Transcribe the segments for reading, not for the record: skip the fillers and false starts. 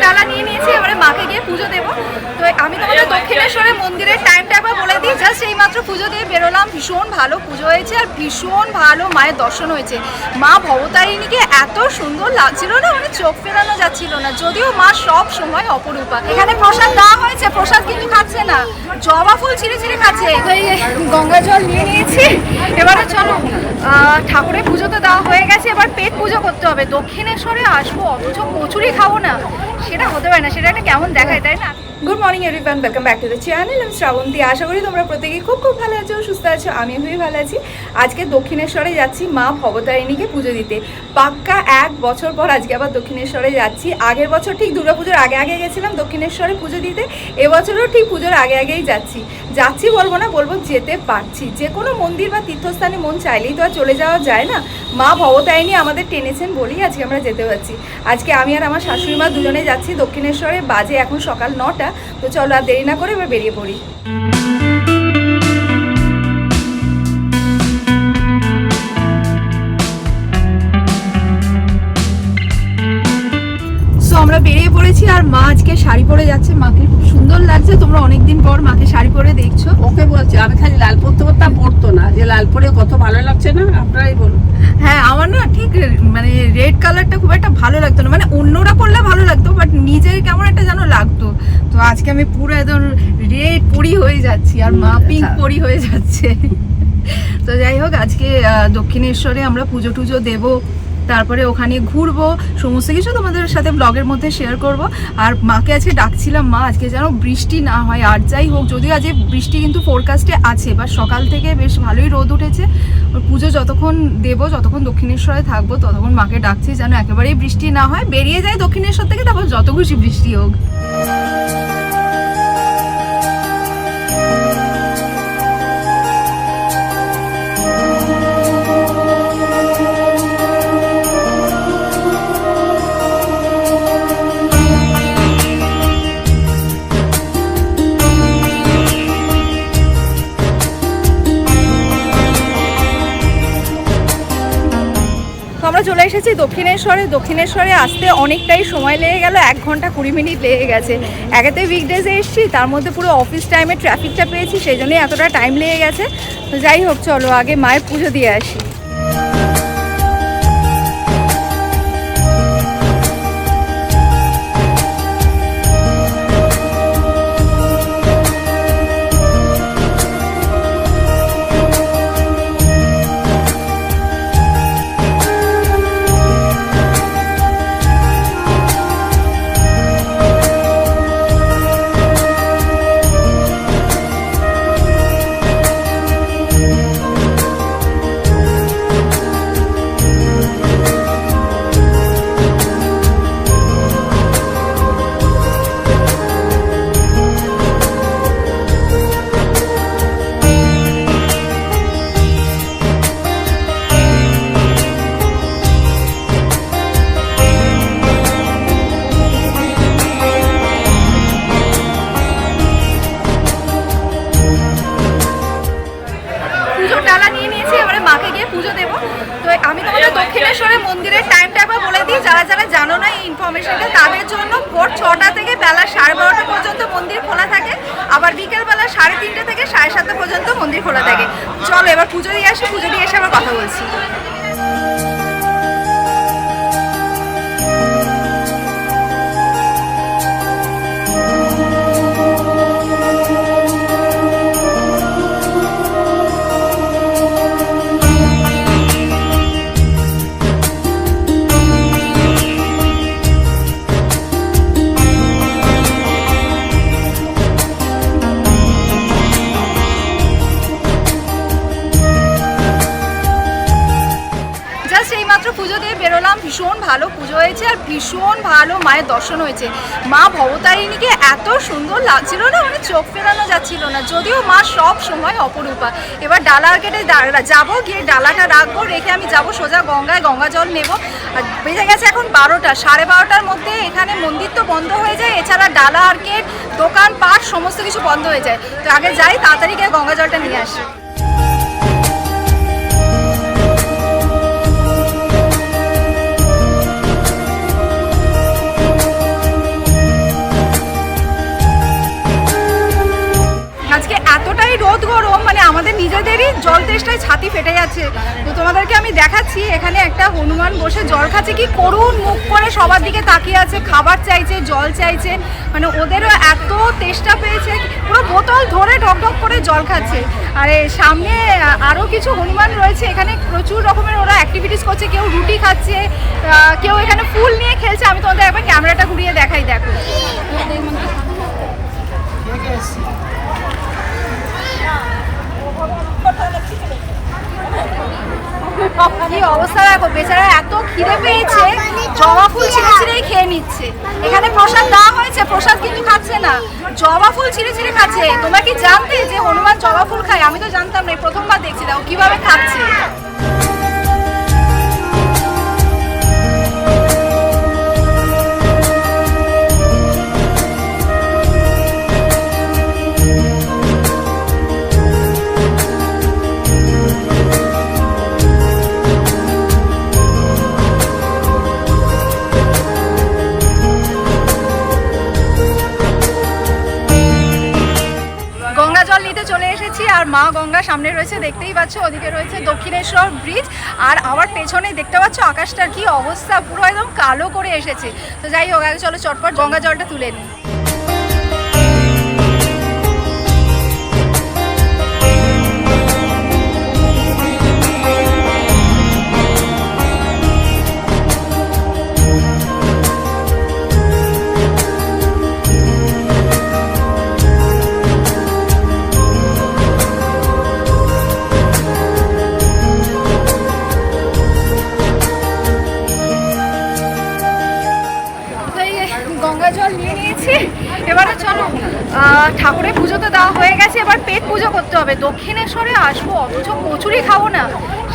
ডালা নিয়ে নিয়েছি, এবারে মাকে গিয়ে পুজো দেবো। তো আমি তোমাদের দক্ষিণেশ্বরের মন্দিরের টাইমটা একবার বলে দিই। জাস্ট এই মাত্র পুজো দিয়ে বেরোলাম, ভীষণ ভালো পুজো হয়েছে আর ভীষণ ভালো মায়ের দর্শন হয়েছে। মা ভবতারিণীকে এত সুন্দর লাগছিল না, মানে চোখ ফেরানো যাচ্ছিল না। যদিও মা সব সময় অপরূপা। এখানে প্রসাদ দেওয়া হয়েছে, প্রসাদ কিন্তু খাচ্ছে না, জবা ফুল ছিঁড়ে ছিঁড়ে খাচ্ছে। তো এই গঙ্গা জল নিয়ে নিয়েছি, এবারে চলো ঠাকুরের পুজো তো দেওয়া হয়ে গেছে, এবার পেট পুজো করতে হবে। দক্ষিণেশ্বরে আসবো অথচ কচুরি খাবো না, সেটা হতে পারে না, সেটা একটা কেমন দেখায়, তাই না? Good morning everyone, welcome back to the channel. আমি শ্রাবন্তী। আশা করি তোমরা প্রত্যেকেই খুব খুব ভালো আছো, সুস্থ আছো। আমি খুবই ভালো আছি। আজকে দক্ষিণেশ্বরে যাচ্ছি মা ভবতারিণীকে পুজো দিতে। পাক্কা 1 বছর পর আজকে আবার দক্ষিণেশ্বরে যাচ্ছি। আগের বছর ঠিক দুর্গাপুজোর আগে আগে গেছিলাম দক্ষিণেশ্বরে পুজো দিতে, এবছরও ঠিক পুজোর আগে আগেই যাচ্ছি বলবো না, বলবো যেতে পারছি। যে কোনো মন্দির বা তীর্থস্থানে মন চাইলেই তো আর চলে যাওয়া যায় না। মা ভবতারিণী আমাদের টেনেছেন বলেই আজকে আমরা যেতে পারছি। আজকে আমি আর আমার শাশুড়ি মা দুজনে যাচ্ছি দক্ষিণেশ্বরে। বাজে এখন সকাল 9টা। তো চলো আর দেরি না করে এবার বেরিয়ে পড়ি। আমরা বেরিয়ে পড়েছি আর মা আজকে শাড়ি পরে যাচ্ছে। মাকে খুব সুন্দর লাগছে, তোমরা অনেকদিন পর মাকে শাড়ি পরে দেখছো। ওকে বলছি আমি খালি লাল পরতে পরতাম, পরতো না, যে লাল পরে কত ভালো লাগছে না, আপনারাই বলুন। হ্যাঁ, আমার না ঠিক মানে রেড কালারটা খুব একটা ভালো লাগতো না, মানে অন্যরা পরলে ভালো লাগতো বাট নিজের কেমন একটা যেন লাগতো। তো আজকে আমি পুরো একদম রেড পরি হয়ে যাচ্ছি আর মা পিঙ্ক পরি হয়ে যাচ্ছে। তো যাই হোক, আজকে দক্ষিণেশ্বরে আমরা পুজো টুজো দেবো, তারপরে ওখানে ঘুরবো, সমস্ত কিছু তোমাদের সাথে ব্লগের মধ্যে শেয়ার করব। আর মাকে আজকে ডাকছিলাম, মা আজকে যেন বৃষ্টি না হয়। আর যাই হোক, যদিও আজকে বৃষ্টি কিন্তু ফোরকাস্টে আছে, বা সকাল থেকে বেশ ভালোই রোদ উঠেছে। পুজো যতক্ষণ দেবো, যতক্ষণ দক্ষিণেশ্বরে থাকবো, ততক্ষণ মাকে ডাকছি যেন একেবারেই বৃষ্টি না হয়, বেরিয়ে যায় দক্ষিণেশ্বর থেকে, তারপর যত খুশি বৃষ্টি হোক। আমরা চলে এসেছি দক্ষিণেশ্বরে আসতে অনেকটাই সময় লেগে গেল, 1 ঘন্টা 20 মিনিট লেগে গেছে। একেতে উইকডেজে এসেছি, তার মধ্যে পুরো অফিস টাইমে ট্রাফিকটা পেয়েছি, সেই জন্যই এতটা টাইম লেগে গেছে। তো যাই হোক, চলো আগে মায়ের পুজো দিয়ে আসি। ডালা নিয়ে নিয়েছি, এবারে মাকে গিয়ে পুজো দেবো। তো আমি তোমাদের দক্ষিণেশ্বরের মন্দিরের টাইমটা একবার বলে দিই, যারা যারা জানো না এই ইনফরমেশনটা, তাদের জন্য ভোর 6টা থেকে বেলা 12:30 পর্যন্ত মন্দির খোলা থাকে, আবার বিকেলবেলা 3:30 থেকে 7:30 পর্যন্ত মন্দির খোলা থাকে। চলো এবার পুজো দিয়ে আসি, পুজো দিয়ে এসে আবার কথা বলছি। পুজো দিয়ে বেরোলাম, ভীষণ ভালো পুজো হয়েছে আর ভীষণ ভালো মায়ের দর্শন হয়েছে। মা ভবতারিণীকে এত সুন্দর লাগছিল না, মানে চোখ ফেরানো যাচ্ছিল না। যদিও মা সব সময় অপরূপা। এবার ডালার গেটে যাবো, গিয়ে ডালাটা রাখবো, রেখে আমি যাবো সোজা গঙ্গায়, গঙ্গা জল নেবো। আর বেজে গেছে এখন 12টা, 12:30টার মধ্যে এখানে মন্দির তো বন্ধ হয়ে যায়, এছাড়া ডালা আর গেট, দোকান পাট সমস্ত কিছু বন্ধ হয়ে যায়। তো আগে যাই, তাড়াতাড়ি গিয়ে গঙ্গা জলটা নিয়ে আসি। নিজেদেরই জল তেষ্টায় ছাতি ফেটে যাচ্ছে। তো তোমাদেরকে আমি দেখাচ্ছি, এখানে একটা হনুমান বসে জল খাচ্ছে, কি করুণ মুখ করে সবার দিকে তাকিয়ে আছে, খাবার চাইছে, জল চাইছে, মানে ওদেরও এত তেষ্টা পেয়েছে, পুরো বোতল ধরে ঢক ঢক করে জল খাচ্ছে। আর সামনে আরও কিছু হনুমান রয়েছে, এখানে প্রচুর রকমের ওরা অ্যাক্টিভিটিস করছে, কেউ রুটি খাচ্ছে, কেউ এখানে ফুল নিয়ে খেলছে। আমি তোমাদের একবার ক্যামেরাটা ঘুরিয়ে দেখাই, দেখো কি অবস্থা, দেখো বেচারা এত খিদে পেয়েছে, জবা ফুল ছিঁড়ে ছিঁড়েই খেয়ে নিচ্ছে। এখানে প্রসাদ দেওয়া হয়েছে, প্রসাদ কিন্তু খাচ্ছে না, জবা ফুল ছিঁড়ে ছিঁড়ে খাচ্ছে। তোমরা কি জানতে যে হনুমান জবা ফুল খায়? আমি তো জানতাম না, প্রথমবার দেখছি, দেখো কিভাবে খাচ্ছে। জল নিতে চলে এসেছি, আর মা গঙ্গা সামনে রয়েছে, দেখতেই পাচ্ছ, ওদিকে রয়েছে দক্ষিণেশ্বর ব্রিজ, আর আমার পেছনে দেখতে পাচ্ছ আকাশটার কি অবস্থা, পুরো একদম কালো করে এসেছে। তো যাই হোক, আগে চলো চটপট গঙ্গা জলটা তুলে নিই। গঙ্গা জল নিয়ে নিয়েছি, এবারে চলো ঠাকুরের পুজো তো দেওয়া হয়ে গেছে, এবার পেট পুজো করতে হবে। দক্ষিণেশ্বরে আসবো অথচ কচুরি খাবো না,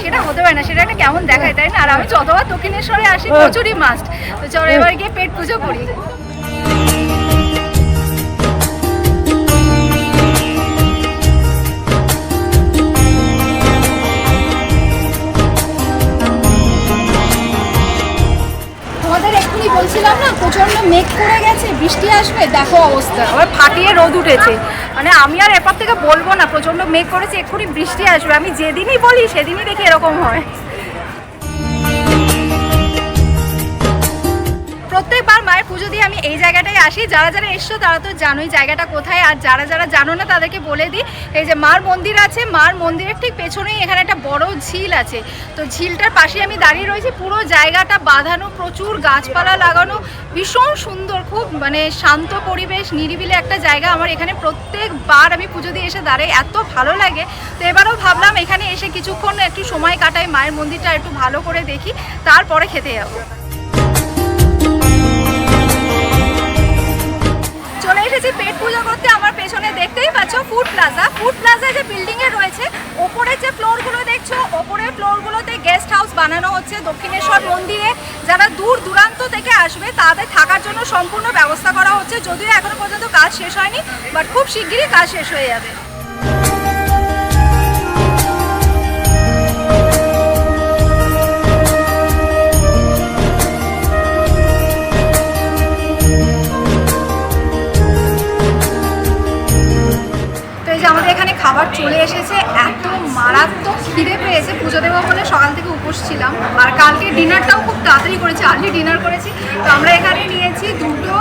সেটা হতে পারে না, সেটা একটা কেমন দেখায়, তাই না? আর আমি যতবার দক্ষিণেশ্বরে আসি কচুরি মাস্ট। তো চলো এবার গিয়ে পেট পুজো করি। বলছিলাম না, প্রচন্ড মেঘ করে গেছে, বৃষ্টি আসবে, দেখো অবস্থা, আবার ফাটিয়ে রোদ উঠেছে। মানে আমি আর এরপর থেকে বলবো না প্রচন্ড মেঘ করেছে, এক্ষুনি বৃষ্টি আসবে, আমি যেদিনই বলি সেদিনই দেখি এরকম হয়। প্রত্যেকবার মায়ের পুজো দিয়ে আমি এই জায়গাটায় আসি। যারা যারা এসছো তারা তো জানোই জায়গাটা কোথায়, আর যারা যারা জানো না তাদেরকে বলে দিই, এই যে মার মন্দির আছে, মার মন্দিরের ঠিক পেছনেই এখানে একটা বড় ঝিল আছে। তো ঝিলটার পাশে আমি দাঁড়িয়ে রয়েছি, পুরো জায়গাটা বাঁধানো, প্রচুর গাছপালা লাগানো, ভীষণ সুন্দর, খুব মানে শান্ত পরিবেশ, নিরিবিলি একটা জায়গা। আমার এখানে প্রত্যেকবার আমি পুজো দিয়ে এসে দাঁড়াই, এত ভালো লাগে। তো এবারেও ভাবলাম এখানে এসে কিছুক্ষণ একটু সময় কাটাই, মায়ের মন্দিরটা একটু ভালো করে দেখি, তারপরে খেতে যাবো। চলে এসেছি পেট পুজো করতে। আমার পেছনে দেখতেই পাচ্ছ ফুড প্লাজা। ফুড প্লাজা যে বিল্ডিংয়ে রয়েছে, ওপরের যে ফ্লোরগুলো দেখছো, ওপরের ফ্লোরগুলোতে গেস্ট হাউস বানানো হচ্ছে দক্ষিণেশ্বর মন্দিরে। যারা দূর দূরান্ত থেকে আসবে তাদের থাকার জন্য সম্পূর্ণ ব্যবস্থা করা হচ্ছে, যদিও এখনো পর্যন্ত কাজ শেষ হয়নি, বাট খুব শিগগিরই কাজ শেষ হয়ে যাবে। আমাদের এখানে খাবার চলে এসেছে, এত মারাত্মক খিদে পেয়েছে, পুজো দেবো বলে সকাল থেকে উপোস ছিলাম, আর কালকে ডিনারটাও খুব তাড়াতাড়ি করেছি, আর্লি ডিনার করেছি। তো আমরা এখানে নিয়েছি দুটো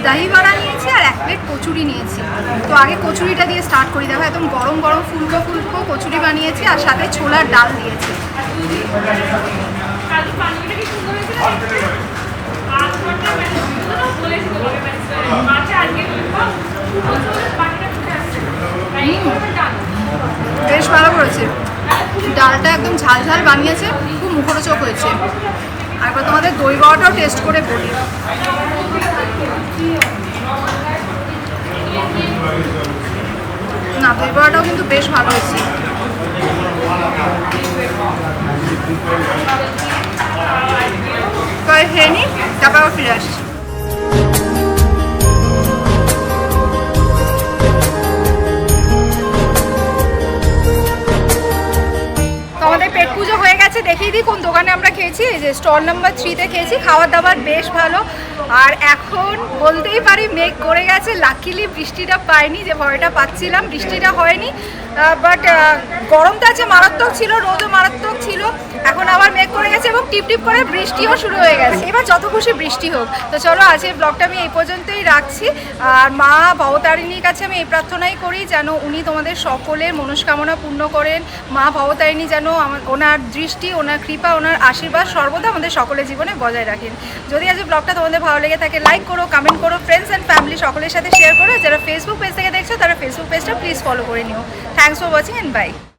দহি বড়া নিয়েছি আর 1 প্লেট কচুরি নিয়েছি। তো আগে কচুরিটা দিয়ে স্টার্ট করি, দেখো একদম গরম গরম ফুলকো ফুলকো কচুরি বানিয়েছি, আর সাথে ছোলার ডাল দিয়েছি। বেশ ভালো করেছে, ডালটা একদম ঝাল ঝাল বানিয়েছে, খুব মুখরোচক হয়েছে। আর এবার তোমাদের দই বড়াটাও টেস্ট করে বলি। না, দই বড়াটাও কিন্তু বেশ ভালো হয়েছে। খেয়ে নি, তারপর আবার ফিরে আসছি। আমাদের পেট পুজো হয়ে গেছে, দেখিয়ে দিই কোন দোকানে আমরা খেয়েছি। এই যে স্টল নাম্বার 3-তে খেয়েছি, খাওয়ার দাবার বেশ ভালো। আর এখন বলতেই পারি মেঘ করে গেছে, লাকিলি বৃষ্টিটা পাইনি, যে ভয়টা পাচ্ছিলাম বৃষ্টিটা হয়নি। বাট গরমটা আছে মারাত্মক ছিল, রোদও মারাত্মক ছিল, এখন আবার মেঘ করে গেছে এবং টিপ টিপ করে বৃষ্টিও শুরু হয়ে গেছে। এবার যত খুশি বৃষ্টি হোক। তো চলো আজকের ব্লগটা আমি এই পর্যন্তই রাখছি। আর মা ভবতারিণীর কাছে আমি এই প্রার্থনাই করি যেন উনি তোমাদের সকলের মনস্কামনা পূর্ণ করেন। মা ভবতারিণী যেন ওনার দৃষ্টি, ওনার কৃপা, ওনার আশীর্বাদ সর্বদা আমাদের সকলের জীবনে বজায় রাখেন। যদি আজ ব্লগটা তোমাদের ভালো লেগে থাকে লাইক করো, কমেন্ট করো, ফ্রেন্ডস অ্যান্ড ফ্যামিলি সকলের সাথে শেয়ার করো। যারা ফেসবুক পেজ থেকে দেখছো তারা ফেসবুক পেজটা প্লিজ ফলো করে নিও। Thanks for watching and by.